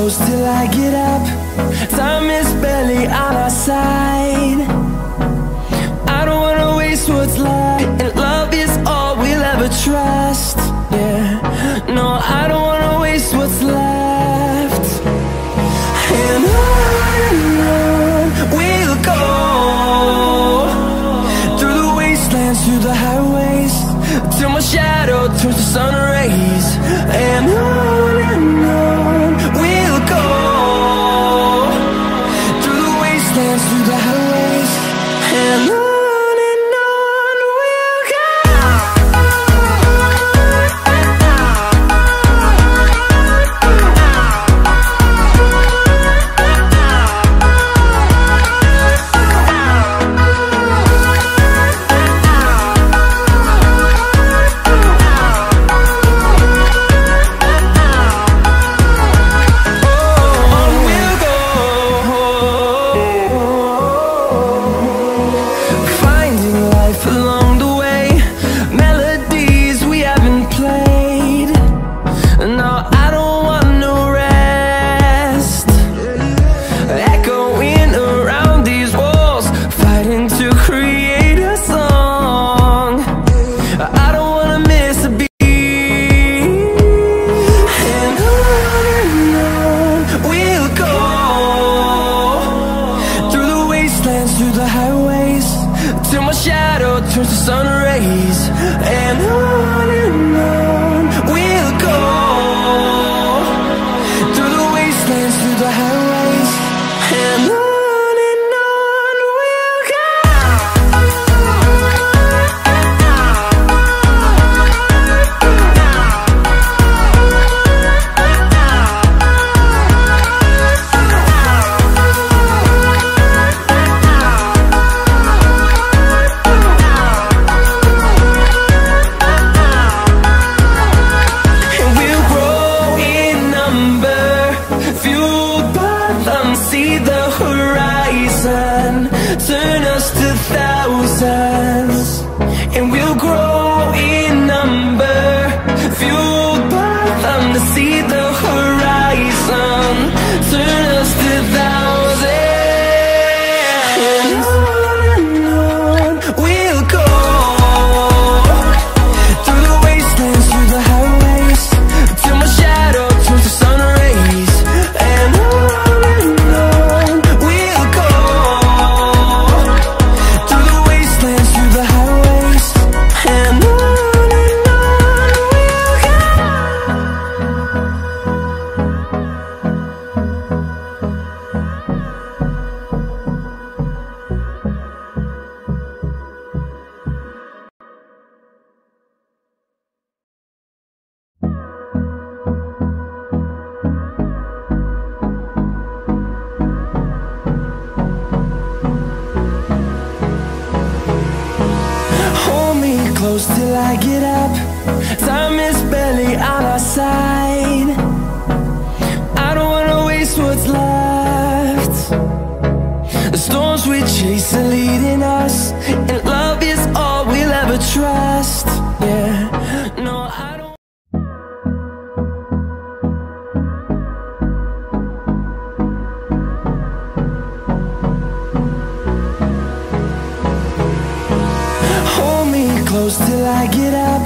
close till I get up. Time is barely on our side. I don't wanna waste what's left, and love is all we'll ever trust. Yeah, no, I don't wanna waste what's left. And on we'll go, through the wastelands, through the highways, till my shadow turns to sun rays. And on we'll go, through the wastelands, through the highways, and on. Through the highways, till my shadow turns to sun rays. And on we'll go, through the wastelands, through the highways, and on. See the horizon, turn us to thousands, and we'll grow in number, fueled by them. To see the horizon, turn us to thousands, and on we'll go, through the wastelands, through the highways, till my shadow turns to sun rays. And close till I get up. Time is barely on our side. I don't wanna waste what's left. The storms we chase are leading us, and love is all we'll ever trust. Yeah, no, I don't. Close till I get up.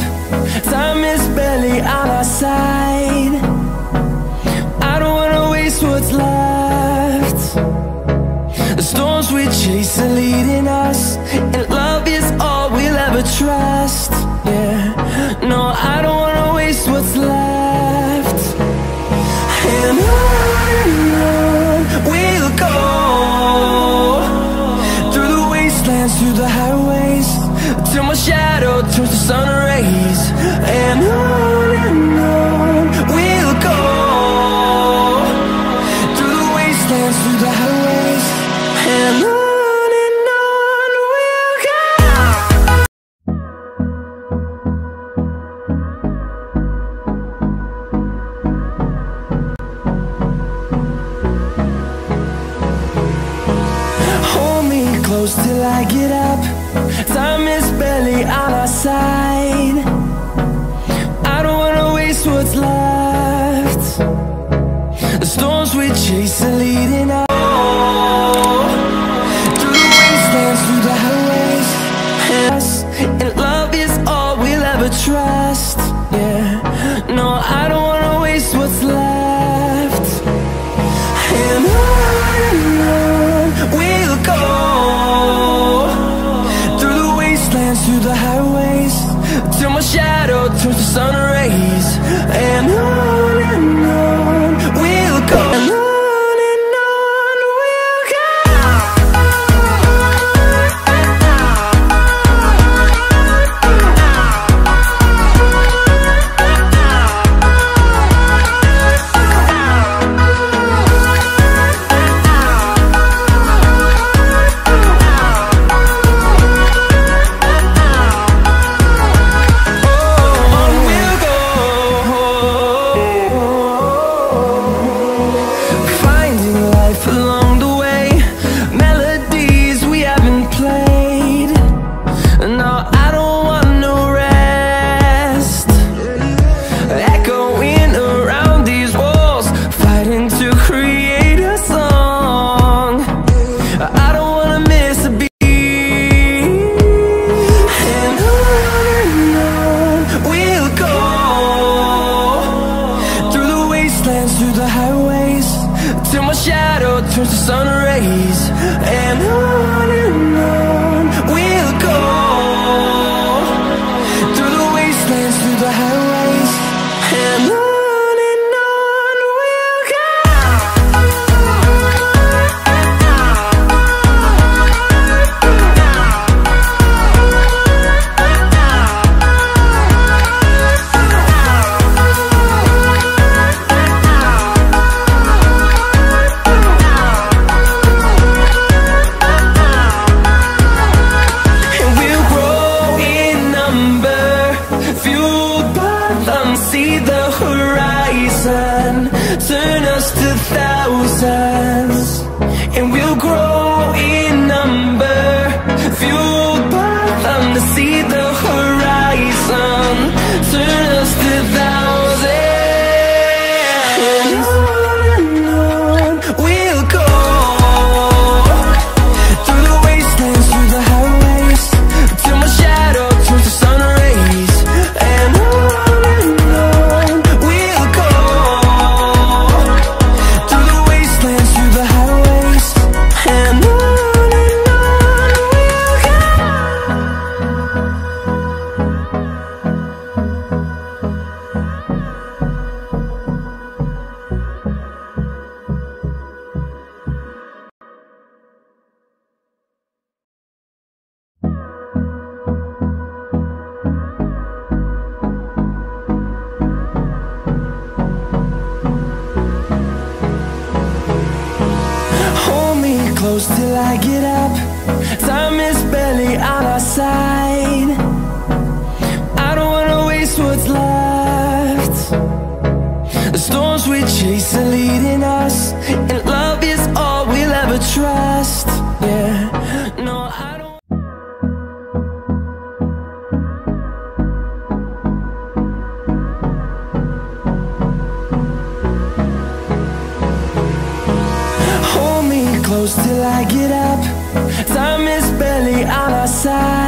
Time is barely on our side. I don't wanna waste what's left. The storms we chase are leading us, and love is all we'll ever trust. Yeah, no, I don't wanna waste what's left. And on we'll go, through the wastelands, through the highways, till my shadow turns to sun rays. And on we'll go, through the wastelands, through the highways, and on we'll go. Hold me close till I get up. Time is barely on our side. I don't wanna waste what's left. The storms we chase are leading us through the wastelands, through the highways. And love is all we'll ever trust. Yeah, no, I don't wanna waste what's left. And on we'll go through the wastelands, through the highways, till my shadow turns to sun rays. And on we'll go. And on we'll go. Through the highways, till my shadow turns to sun rays. And on we'll go through the wastelands, through the highways. And on we'll go. See the horizon turn us to thousands, and we'll grow in number, fueled by them. To see the horizon turn us to thousands. And on we'll go through the wastelands, through the highways, till my shadow turns to sun rays. And close till I get up. Time is barely on our side. I don't wanna waste what's left. The storms we chase are leading us, and love is all we'll ever trust. Yeah, no, I don't. Hold me close till I get up. Time is barely on our side.